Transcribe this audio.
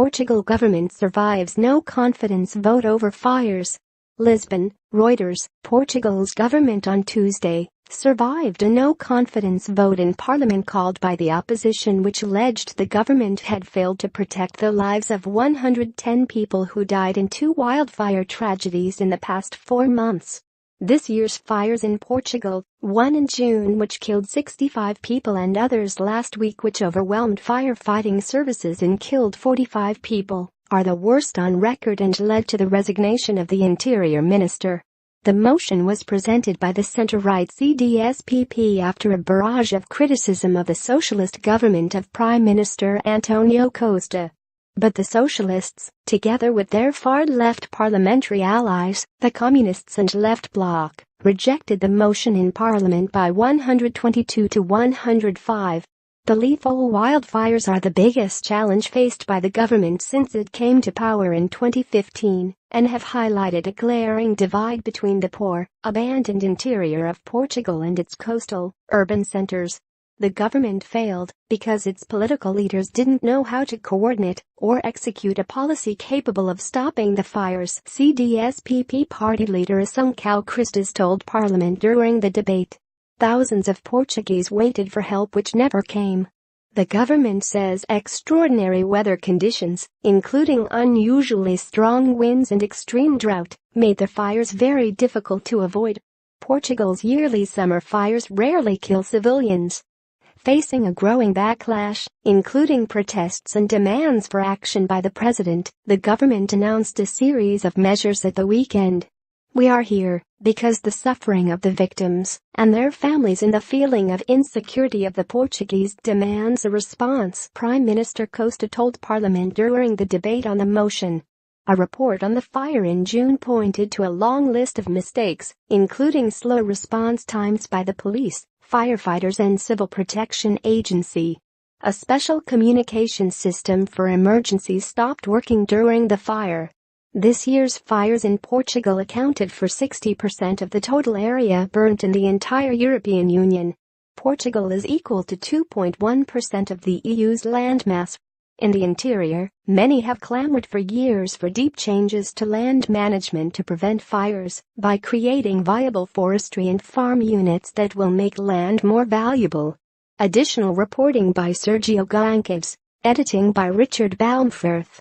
Portugal government survives no confidence vote over fires. Lisbon, Reuters. Portugal's government on Tuesday survived a no-confidence vote in parliament called by the opposition, which alleged the government had failed to protect the lives of 110 people who died in two wildfire tragedies in the past 4 months. This year's fires in Portugal, one in June which killed 65 people and others last week which overwhelmed firefighting services and killed 45 people, are the worst on record and led to the resignation of the Interior Minister. The motion was presented by the centre-right CDS-PP after a barrage of criticism of the Socialist government of Prime Minister Antonio Costa. But the Socialists, together with their far-left parliamentary allies, the Communists and Left Bloc, rejected the motion in Parliament by 122 to 105. The lethal wildfires are the biggest challenge faced by the government since it came to power in 2015 and have highlighted a glaring divide between the poor, abandoned interior of Portugal and its coastal, urban centers. The government failed because its political leaders didn't know how to coordinate or execute a policy capable of stopping the fires, CDS-PP party leader Assunção Cristas told Parliament during the debate. Thousands of Portuguese waited for help which never came. The government says extraordinary weather conditions, including unusually strong winds and extreme drought, made the fires very difficult to avoid. Portugal's yearly summer fires rarely kill civilians. Facing a growing backlash, including protests and demands for action by the president, the government announced a series of measures at the weekend. We are here because the suffering of the victims and their families and the feeling of insecurity of the Portuguese demands a response, Prime Minister Costa told Parliament during the debate on the motion. A report on the fire in June pointed to a long list of mistakes, including slow response times by the police, firefighters and civil protection agency. A special communication system for emergencies stopped working during the fire. This year's fires in Portugal accounted for 60% of the total area burnt in the entire European Union. Portugal is equal to 2.1% of the EU's landmass. In the interior, many have clamored for years for deep changes to land management to prevent fires by creating viable forestry and farm units that will make land more valuable. Additional reporting by Sergio Goncalves, editing by Richard Baumfirth.